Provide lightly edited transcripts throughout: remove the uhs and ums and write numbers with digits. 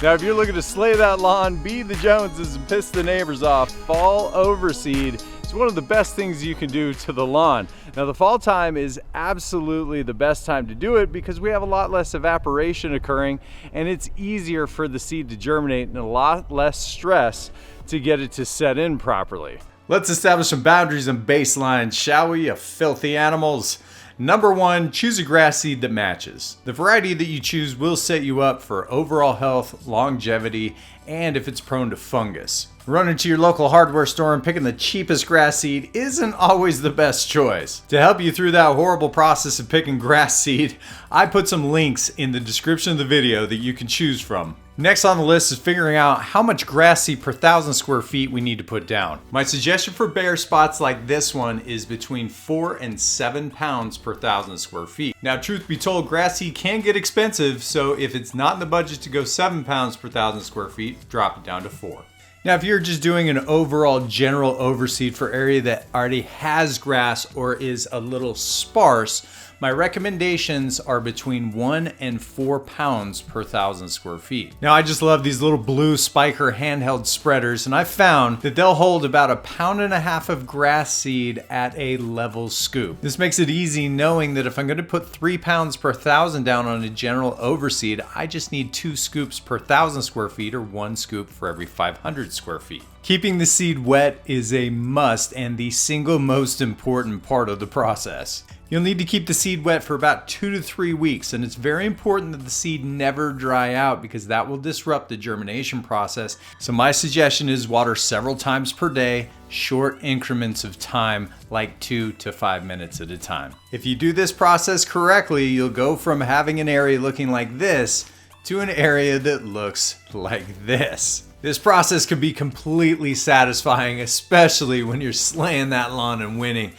Now, if you're looking to slay that lawn, beat the Joneses, and piss the neighbors off, fall overseed is one of the best things you can do to the lawn. Now, the fall time is absolutely the best time to do it because we have a lot less evaporation occurring and it's easier for the seed to germinate and a lot less stress to get it to set in properly. Let's establish some boundaries and baselines, shall we, you filthy animals? Number one, choose a grass seed that matches. The variety that you choose will set you up for overall health, longevity, and if it's prone to fungus. Running to your local hardware store and picking the cheapest grass seed isn't always the best choice. To help you through that horrible process of picking grass seed, I put some links in the description of the video that you can choose from. Next on the list is figuring out how much grass seed per 1,000 square feet we need to put down. My suggestion for bare spots like this one is between 4 and 7 pounds per 1,000 square feet. Now, truth be told, grass seed can get expensive, so if it's not in the budget to go 7 pounds per 1,000 square feet, drop it down to 4. Now, if you're just doing an overall general overseed for area that already has grass or is a little sparse, my recommendations are between 1 and 4 pounds per 1,000 square feet. Now, I just love these little blue Spyker handheld spreaders, and I found that they'll hold about 1.5 pounds of grass seed at a level scoop. This makes it easy knowing that if I'm going to put 3 pounds per 1,000 down on a general overseed, I just need 2 scoops per 1,000 square feet or 1 scoop for every 500 square feet. Keeping the seed wet is a must and the single most important part of the process. You'll need to keep the seed wet for about 2 to 3 weeks, and it's very important that the seed never dry out because that will disrupt the germination process. So my suggestion is water several times per day, short increments of time, like 2 to 5 minutes at a time. If you do this process correctly, you'll go from having an area looking like this to an area that looks like this. This process can be completely satisfying, especially when you're slaying that lawn and winning.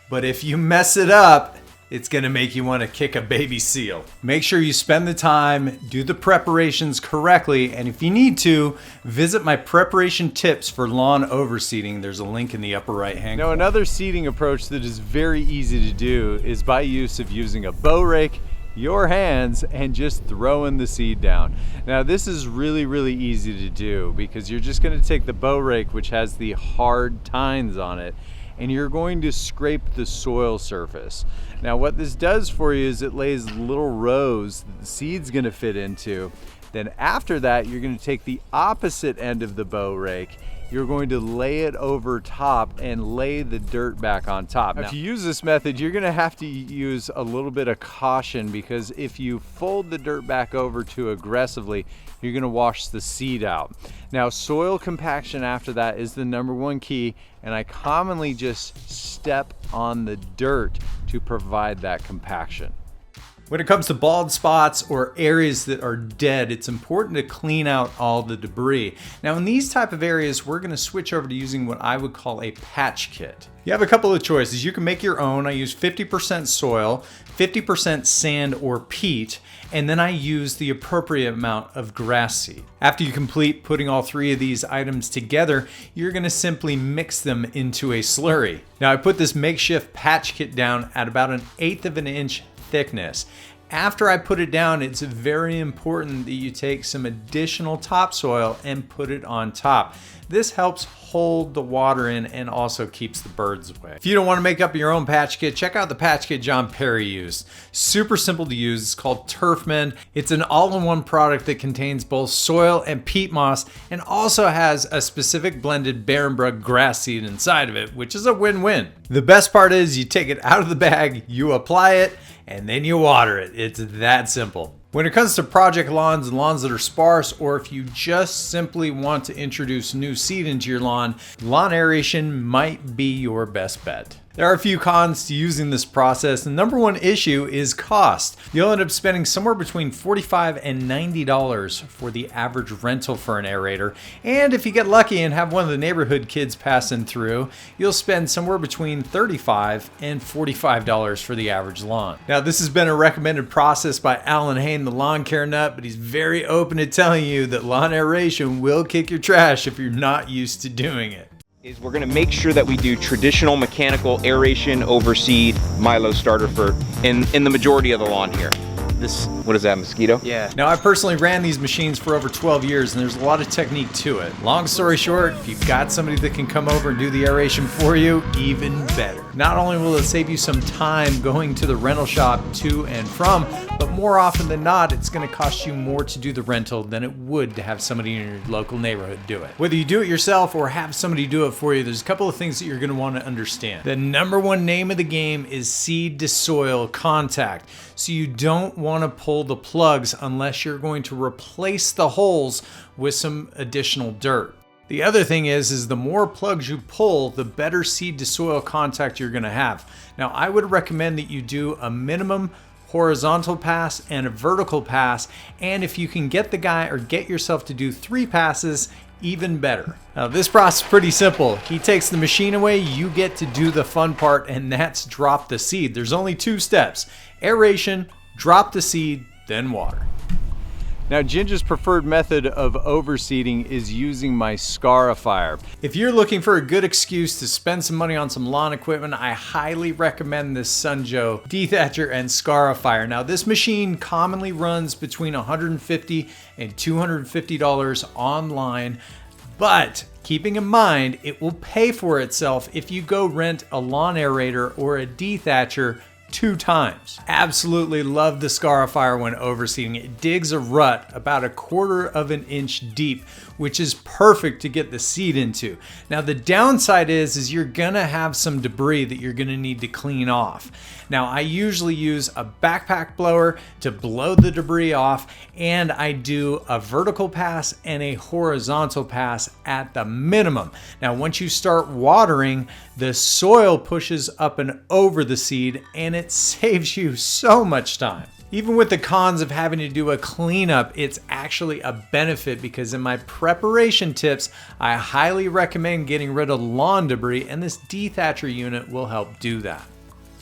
But if you mess it up, it's gonna make you wanna kick a baby seal. Make sure you spend the time, do the preparations correctly, and if you need to, visit my preparation tips for lawn overseeding. There's a link in the upper right hand corner. Now, another seeding approach that is very easy to do is by use of using a bow rake, your hands, and just throwing the seed down. Now, this is really easy to do because you're just gonna take the bow rake, which has the hard tines on it, and you're going to scrape the soil surface. Now, what this does for you is it lays little rows that the seed's gonna fit into. Then after that, you're gonna take the opposite end of the bow rake, you're going to lay it over top and lay the dirt back on top. Now, if you use this method, you're gonna have to use a little bit of caution because if you fold the dirt back over too aggressively, you're gonna wash the seed out. Now, soil compaction after that is the #1 key, and I commonly just step on the dirt to provide that compaction. When it comes to bald spots or areas that are dead, it's important to clean out all the debris. Now, in these type of areas, we're gonna switch over to using what I would call a patch kit. You have a couple of choices. You can make your own. I use 50% soil, 50% sand or peat, and then I use the appropriate amount of grass seed. After you complete putting all 3 of these items together, you're gonna simply mix them into a slurry. Now, I put this makeshift patch kit down at about 1/8 of an inch thickness. After I put it down, it's very important that you take some additional topsoil and put it on top. This helps hold the water in and also keeps the birds away. If you don't want to make up your own patch kit, check out the patch kit John Perry used. Super simple to use. It's called TurfMend. It's an all-in-one product that contains both soil and peat moss and also has a specific blended Barenbrug grass seed inside of it, which is a win-win. The best part is you take it out of the bag, you apply it, and then you water it. It's that simple. When it comes to project lawns and lawns that are sparse, or if you just simply want to introduce new seed into your lawn, lawn aeration might be your best bet. There are a few cons to using this process. The #1 issue is cost. You'll end up spending somewhere between $45 and $90 for the average rental for an aerator. And if you get lucky and have one of the neighborhood kids passing through, you'll spend somewhere between $35 and $45 for the average lawn. Now, this has been a recommended process by Alan Hain, the lawn care nut, but he's very open to telling you that lawn aeration will kick your trash if you're not used to doing it. Is we're going to make sure that we do traditional mechanical aeration overseed Milo starter in the majority of the lawn here. this, what is that, mosquito? Yeah. Now, I personally ran these machines for over 12 years, and there's a lot of technique to it. Long story short, if you've got somebody that can come over and do the aeration for you, even better. Not only will it save you some time going to the rental shop to and from, but more often than not, it's going to cost you more to do the rental than it would to have somebody in your local neighborhood do it. Whether you do it yourself or have somebody do it for you, there's a couple of things that you're going to want to understand. The number one name of the game is seed to soil contact. So you don't want to pull the plugs unless you're going to replace the holes with some additional dirt. The other thing is the more plugs you pull, the better seed to soil contact you're going to have. Now, I would recommend that you do a minimum horizontal pass and a vertical pass, and if you can get the guy or get yourself to do 3 passes, even better. Now, this process is pretty simple. He takes the machine away, you get to do the fun part, and that's drop the seed. There's only 2 steps: aeration, drop the seed, then water. Now, Ginja's preferred method of overseeding is using my Scarifier. If you're looking for a good excuse to spend some money on some lawn equipment, I highly recommend this Sunjo dethatcher and Scarifier. Now, this machine commonly runs between $150 and $250 online, but keeping in mind, it will pay for itself if you go rent a lawn aerator or a dethatcher 2 times. Absolutely love the Scarifier when overseeding. It digs a rut about 1/4 of an inch deep, which is perfect to get the seed into. Now, the downside is you're gonna have some debris that you're gonna need to clean off. Now, I usually use a backpack blower to blow the debris off, and I do a vertical pass and a horizontal pass at the minimum. Now, once you start watering, the soil pushes up and over the seed, and it saves you so much time. Even with the cons of having to do a cleanup, it's actually a benefit because in my preparation tips, I highly recommend getting rid of lawn debris, and this dethatcher unit will help do that.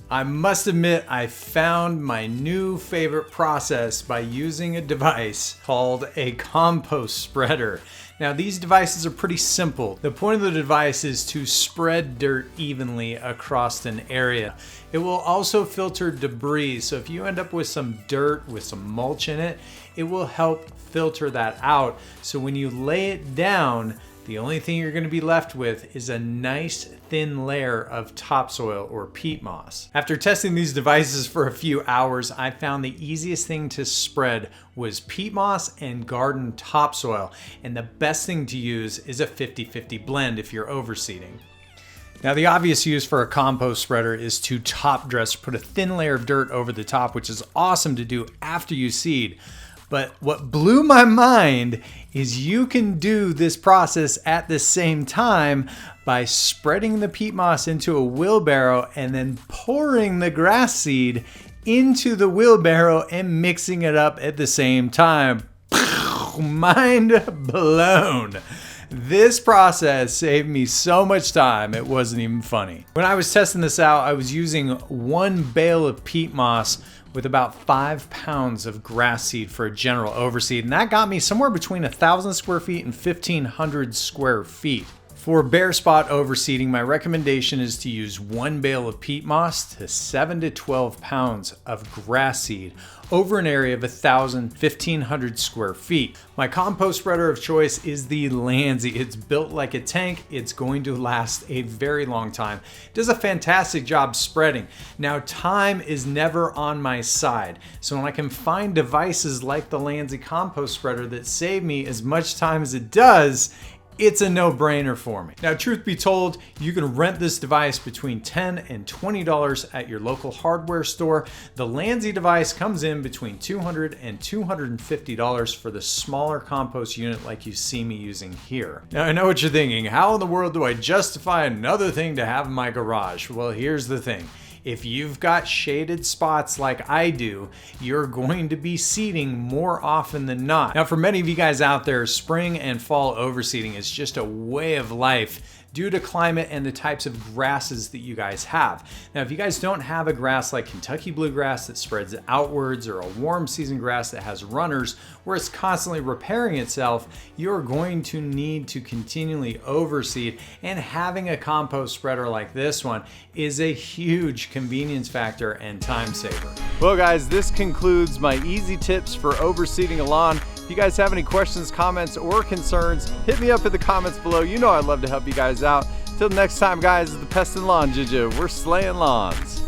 I must admit, I found my new favorite process by using a device called a Compost Spreader. Now, these devices are pretty simple. The point of the device is to spread dirt evenly across an area. It will also filter debris, so if you end up with some dirt with some mulch in it, it will help filter that out. So when you lay it down, the only thing you're going to be left with is a nice thin layer of topsoil or peat moss. After testing these devices for a few hours, I found the easiest thing to spread was peat moss and garden topsoil, and the best thing to use is a 50-50 blend if you're overseeding. Now, the obvious use for a compost spreader is to top dress, put a thin layer of dirt over the top, which is awesome to do after you seed. But what blew my mind is you can do this process at the same time by spreading the peat moss into a wheelbarrow and then pouring the grass seed into the wheelbarrow and mixing it up at the same time. Mind blown. This process saved me so much time, it wasn't even funny. When I was testing this out, I was using 1 bale of peat moss with about 5 pounds of grass seed for a general overseed, and that got me somewhere between 1,000 square feet and 1,500 square feet. For bare spot overseeding, my recommendation is to use 1 bale of peat moss to 7 to 12 pounds of grass seed over an area of 1,500 square feet. My compost spreader of choice is the Landzie. It's built like a tank. It's going to last a very long time. It does a fantastic job spreading. Now, time is never on my side. So when I can find devices like the Landzie compost spreader that save me as much time as it does, it's a no-brainer for me. Now, truth be told, you can rent this device between $10 and $20 at your local hardware store. The Landzie device comes in between $200 and $250 for the smaller compost unit like you see me using here. Now, I know what you're thinking. How in the world do I justify another thing to have in my garage? Well, here's the thing. If you've got shaded spots like I do, you're going to be seeding more often than not. Now, for many of you guys out there, spring and fall overseeding is just a way of life due to climate and the types of grasses that you guys have. Now, if you guys don't have a grass like Kentucky bluegrass that spreads outwards, or a warm season grass that has runners where it's constantly repairing itself, you're going to need to continually overseed, and having a compost spreader like this one is a huge convenience factor and time saver. Well guys, this concludes my easy tips for overseeding a lawn. If you guys have any questions, comments, or concerns, hit me up in the comments below. You know I'd love to help you guys out. Till next time guys, the Pest and Lawn Ginja. We're slaying lawns.